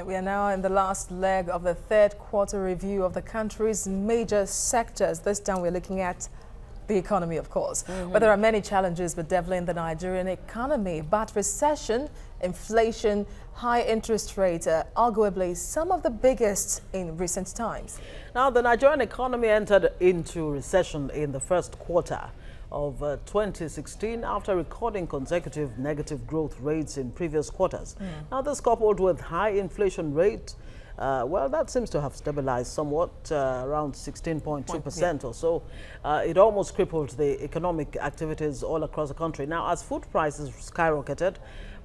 Right, we are now in the last leg of the third quarter review of the country's major sectors. This time we're looking at the economy, of course. But there are many challenges bedeviling the Nigerian economy. But recession, inflation, high interest rates are arguably some of the biggest in recent times. Now, the Nigerian economy entered into recession in the first quarter of 2016 after recording consecutive negative growth rates in previous quarters. Now, this coupled with high inflation rate, well, that seems to have stabilized somewhat, around 16.2% or so. It almost crippled the economic activities all across the country. Now, as food prices skyrocketed,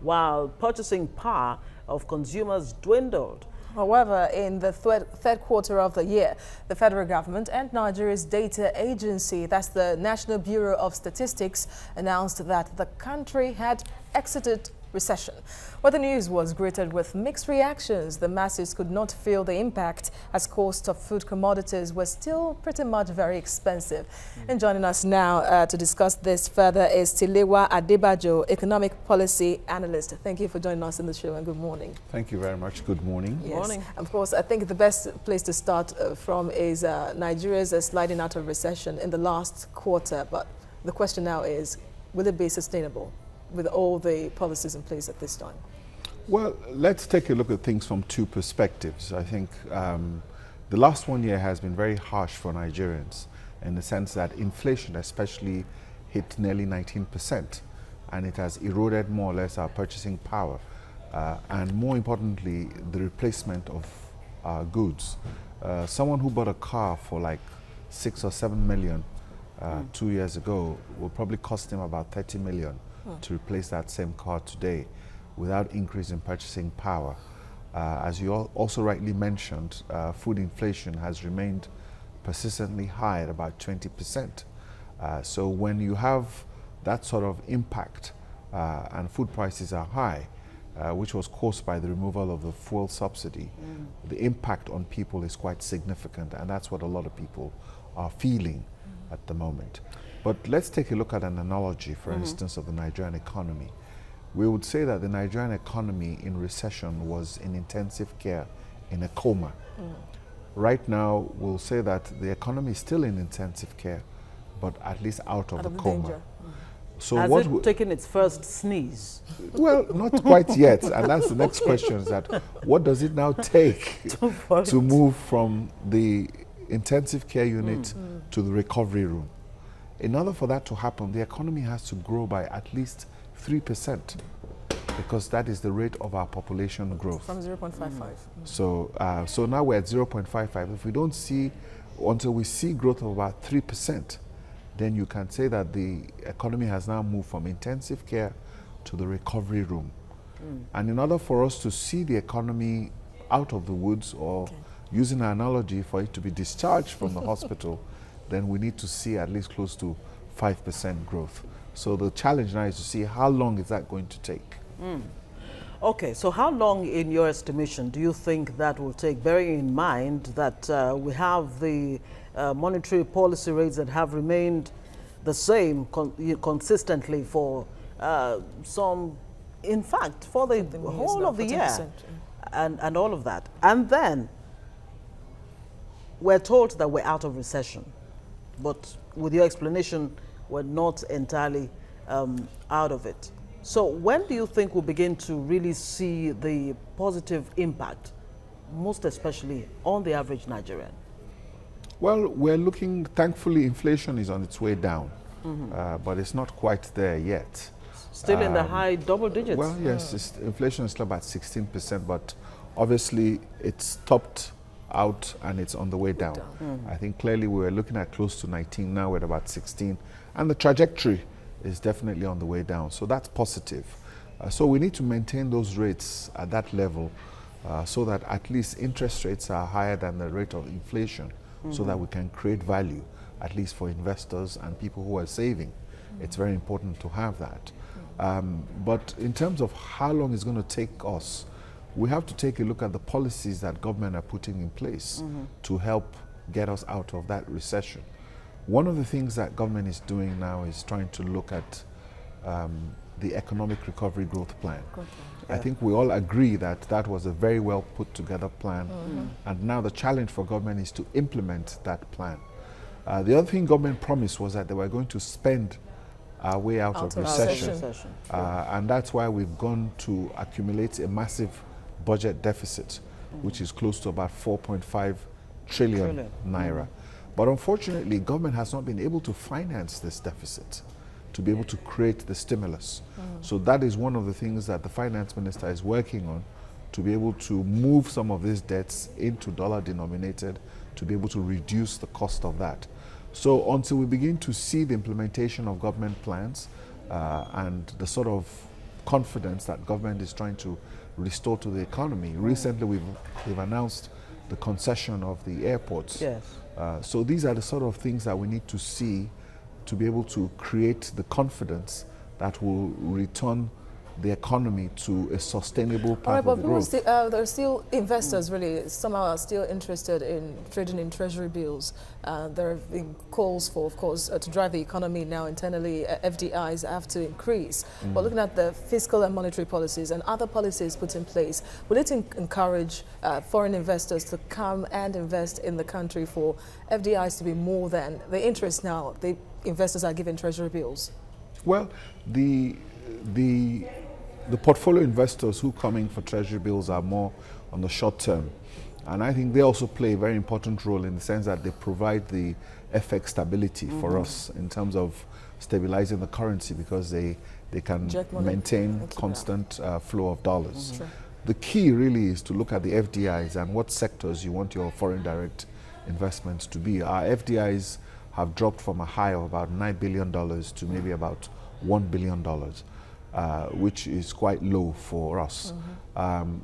while purchasing power of consumers dwindled. However, in the third quarter of the year, the federal government and Nigeria's data agency, that's the National Bureau of Statistics, announced that the country had exited recession. But the news was greeted with mixed reactions. The masses could not feel the impact as cost of food commodities were still pretty much very expensive. And joining us now to discuss this further is Tilewa Adebajo, economic policy analyst. Thank you for joining us in the show and good morning. Thank you very much. Good morning. Yes. Morning. Of course, I think the best place to start from is Nigeria's sliding out of recession in the last quarter. But the question now is, will it be sustainable with all the policies in place at this time? Well, let's take a look at things from two perspectives. I think the last 1 year has been very harsh for Nigerians in the sense that inflation especially hit nearly 19%, and it has eroded more or less our purchasing power. And more importantly, the replacement of goods. Someone who bought a car for like 6 or 7 million 2 years ago will probably cost him about 30 million to replace that same car today without increase in purchasing power. As you also rightly mentioned, food inflation has remained persistently high at about 20%. So when you have that sort of impact and food prices are high, which was caused by the removal of the fuel subsidy, the impact on people is quite significant, and that's what a lot of people are feeling at the moment. But let's take a look at an analogy, for instance, of the Nigerian economy. We would say that the Nigerian economy in recession was in intensive care, in a coma. Right now, we'll say that the economy is still in intensive care, but at least out of the coma. Danger. So Has what it taken its first sneeze? Well, not quite yet, and that's the next question, is that what does it now take to move from the intensive care unit to the recovery room? In order for that to happen, the economy has to grow by at least 3%, because that is the rate of our population growth. From 0.55. So now we're at 0.55. If we don't see, until we see growth of about 3%, then you can say that the economy has now moved from intensive care to the recovery room. And in order for us to see the economy out of the woods, or using an analogy, for it to be discharged from the hospital, then we need to see at least close to 5% growth. So the challenge now is to see how long is that going to take. Okay, so how long, in your estimation, do you think that will take, bearing in mind that we have the monetary policy rates that have remained the same consistently for some, in fact, for the whole of the year, and all of that. And then we're told that we're out of recession, but with your explanation, we're not entirely out of it. So when do you think we'll begin to really see the positive impact, most especially on the average Nigerian? Well, we're looking, thankfully, inflation is on its way down, but it's not quite there yet. Still in the high double digits? Well, yes, inflation is still about 16%, but obviously it's topped out and it's on the way down. I think clearly we were looking at close to 19, now we're at about 16, and the trajectory is definitely on the way down, so that's positive. So we need to maintain those rates at that level so that at least interest rates are higher than the rate of inflation, so that we can create value, at least for investors and people who are saving. It's very important to have that. But in terms of how long it's going to take us, we have to take a look at the policies that government are putting in place to help get us out of that recession. One of the things that government is doing now is trying to look at the Economic Recovery Growth Plan. I think we all agree that that was a very well put together plan, and now the challenge for government is to implement that plan. The other thing government promised was that they were going to spend our way out of recession. And that's why we've gone to accumulate a massive budget deficit, which is close to about 4.5 trillion naira. But unfortunately, government has not been able to finance this deficit to be able to create the stimulus. So that is one of the things that the finance minister is working on, to be able to move some of these debts into dollar denominated, to be able to reduce the cost of that. So until we begin to see the implementation of government plans and the sort of confidence that government is trying to restore to the economy, recently we've announced the concession of the airports. So these are the sort of things that we need to see to be able to create the confidence that will return the economy to a sustainable path of growth. There are still investors really somehow are still interested in trading in treasury bills. There have been calls for, of course, to drive the economy now internally. FDIs have to increase. But looking at the fiscal and monetary policies and other policies put in place, will it encourage foreign investors to come and invest in the country for FDIs to be more than the interest now the investors are giving treasury bills? Well, the portfolio investors who come in for treasury bills are more on the short term. And I think they also play a very important role in the sense that they provide the FX stability for us in terms of stabilizing the currency, because they can maintain constant flow of dollars. The key really is to look at the FDIs and what sectors you want your foreign direct investments to be. Our FDIs have dropped from a high of about $9 billion to maybe about $1 billion. Which is quite low for us.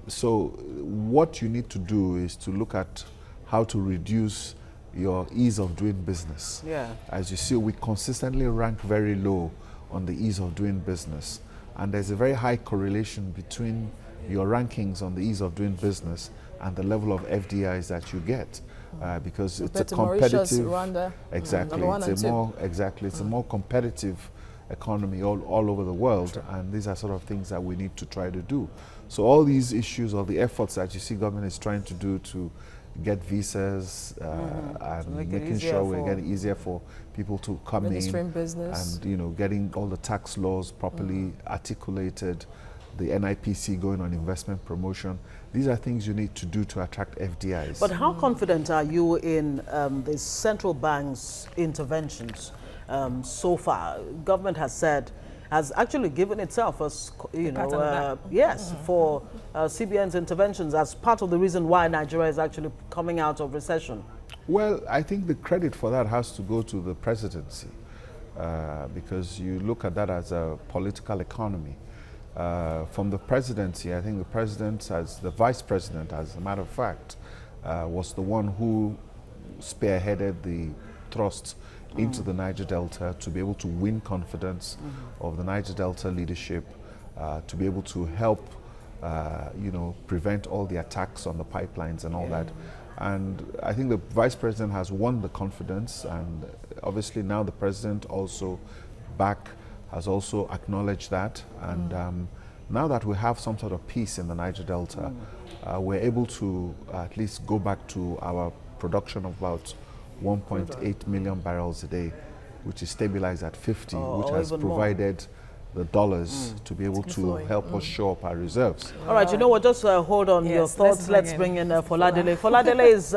So what you need to do is to look at how to reduce your ease of doing business. As you see, we consistently rank very low on the ease of doing business. And there's a very high correlation between your rankings on the ease of doing business and the level of FDIs that you get. Because it's a competitive, Rwanda, it's a more competitive economy all over the world, and these are sort of things that we need to try to do. So all these issues, all the efforts that you see government is trying to do to get visas and making sure we're getting easier for people to come in, business, and getting all the tax laws properly articulated, the NIPC going on investment promotion. These are things you need to do to attract FDIs. But how confident are you in the central bank's interventions? So far, government has actually given itself for CBN's interventions as part of the reason why Nigeria is actually coming out of recession. Well, I think the credit for that has to go to the presidency, because you look at that as a political economy. From the presidency, I think the president, as the vice president, as a matter of fact, was the one who spearheaded the thrust into the Niger Delta to be able to win confidence of the Niger Delta leadership, to be able to help, prevent all the attacks on the pipelines and all that. And I think the vice president has won the confidence, and obviously now the president also has also acknowledged that. And now that we have some sort of peace in the Niger Delta, we're able to at least go back to our production of about 1.8 million barrels a day, which is stabilized at 50, which has provided the dollars to be able to help us show up our reserves. All right, you know what, just hold on your thoughts. Let's bring in Foladele. Foladele is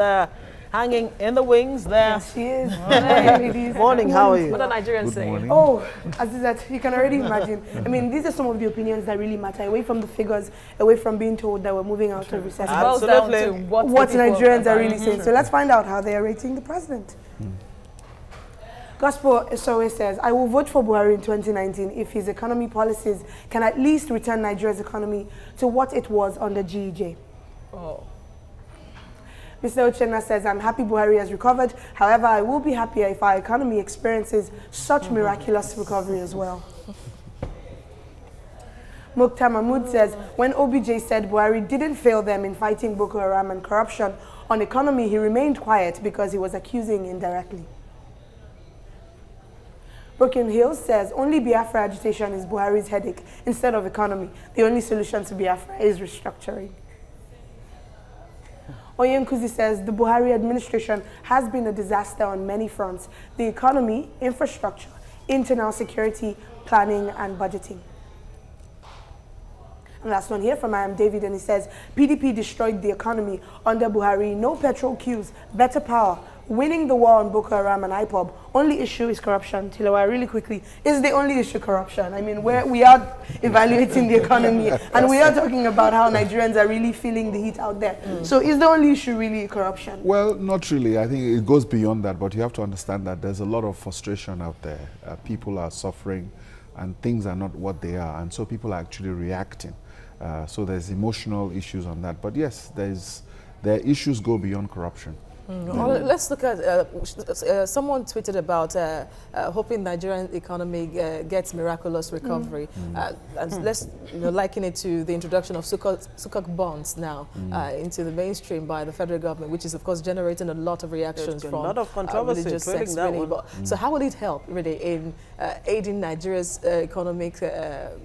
hanging in the wings there. Yes, she is. Morning, how are you? What are Nigerians saying? Oh, as is that, you can already imagine. I mean, these are some of the opinions that really matter, away from the figures, away from being told that we're moving out of recession. Absolutely. What Nigerians are really saying. So let's find out how they are rating the president. Gospel Sowe says, I will vote for Buhari in 2019 if his economy policies can at least return Nigeria's economy to what it was under GEJ. Mr. Uchenna says, I'm happy Buhari has recovered. However, I will be happier if our economy experiences such miraculous recovery as well. Mukhtar Mahmood says, when OBJ said Buhari didn't fail them in fighting Boko Haram and corruption on economy, he remained quiet because he was accusing indirectly. Broken Hill says only Biafra agitation is Buhari's headache instead of economy. The only solution to Biafra is restructuring. Oyenkuzi says the Buhari administration has been a disaster on many fronts: the economy, infrastructure, internal security, planning and budgeting. And last one here from I Am David, and he says PDP destroyed the economy under Buhari. No petrol queues, better power, winning the war on Boko Haram and IPOB. Only issue is corruption. Tilawa, really quickly, is the only issue corruption? I mean, we are evaluating the economy and we are talking about how Nigerians are really feeling the heat out there. So is the only issue really corruption? Well, not really. I think it goes beyond that, but you have to understand that there's a lot of frustration out there. People are suffering and things are not what they are, and so people are actually reacting. So there's emotional issues on that. But yes, their issues go beyond corruption. Well, let's look at, someone tweeted about hoping Nigerian economy gets miraculous recovery. And let's liken it to the introduction of sukuk bonds now into the mainstream by the federal government, which is of course generating a lot of reactions from a lot of controversy religious sects. So how will it help really in aiding Nigeria's economic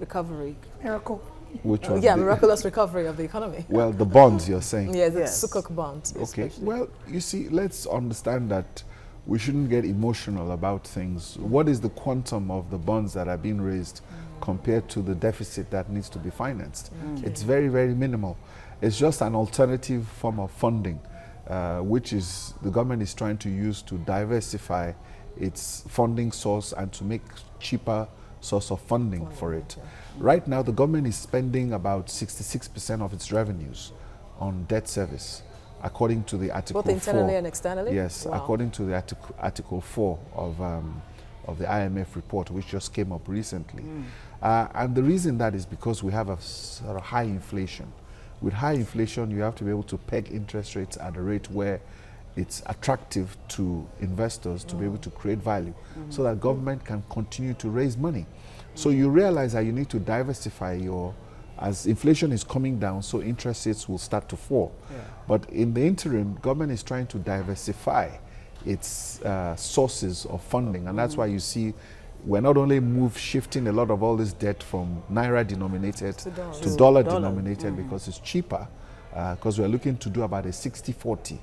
recovery? Miracle. Which one? Yeah, miraculous recovery of the economy. Well, the bonds you're saying. Yeah, the sukuk bonds. Okay. Well, you see, let's understand that we shouldn't get emotional about things. What is the quantum of the bonds that are being raised compared to the deficit that needs to be financed? It's very, very minimal. It's just an alternative form of funding, which is the government is trying to use to diversify its funding source and to make cheaper source of funding for it. Right now, the government is spending about 66% of its revenues on debt service, according to the Article 4. Both internally and externally? Yes, according to the Article 4 of the IMF report, which just came up recently. And the reason that is because we have a sort of high inflation. With high inflation, you have to be able to peg interest rates at a rate where it's attractive to investors to be able to create value so that government can continue to raise money. So you realize that you need to diversify as inflation is coming down, so interest rates will start to fall. But in the interim, government is trying to diversify its sources of funding, and that's why you see we're not only shifting a lot of all this debt from Naira denominated to dollar denominated because it's cheaper, because we're looking to do about a 60-40.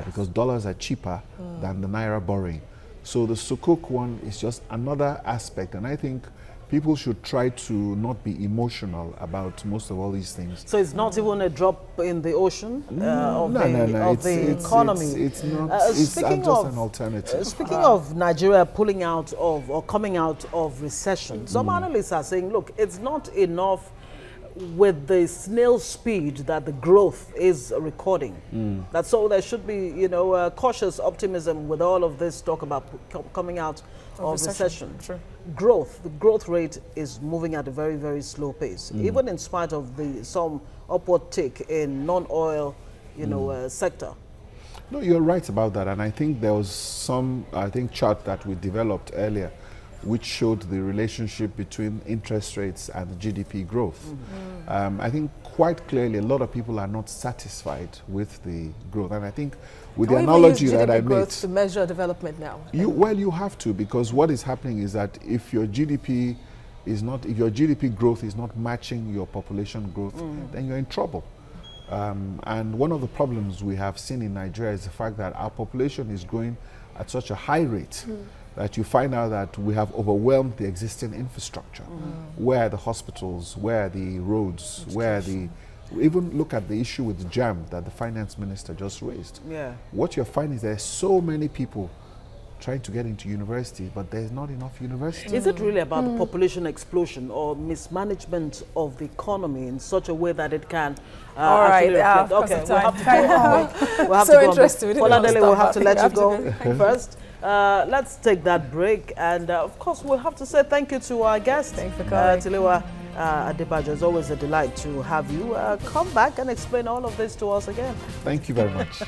Because dollars are cheaper than the Naira borrowing. So the sukuk one is just another aspect, and I think people should try to not be emotional about most of all these things. So it's not even a drop in the ocean of the economy? It's not, it's just an alternative. Speaking of Nigeria pulling out of or coming out of recession, some analysts are saying, look, it's not enough with the snail speed that the growth is recording. That's so there should be, cautious optimism with all of this talk about coming out of recession. Sure. The growth rate is moving at a very, very slow pace, even in spite of some upward tick in non-oil, sector. No, you're right about that, and I think there was some, chart that we developed earlier which showed the relationship between interest rates and GDP growth. I think quite clearly a lot of people are not satisfied with the growth, and I think with the analogy that I made to measure development now. You have to, because what is happening is that if your GDP growth is not matching your population growth, then you're in trouble. And one of the problems we have seen in Nigeria is the fact that our population is growing at such a high rate that you find out that we have overwhelmed the existing infrastructure. Where are the hospitals? Where are the roads? Even look at the issue with the JAM that the finance minister just raised. What you're finding is there's so many people trying to get into university, but there's not enough university. Is it really about the population explosion or mismanagement of the economy in such a way that it can all right, okay, we'll have to go. So interesting. We'll have to let you go first. Let's take that break, and of course we'll have to say thank you to our guest. Thanks for coming. Tilewa Adebajo, it's always a delight to have you come back and explain all of this to us again. Thank you very much.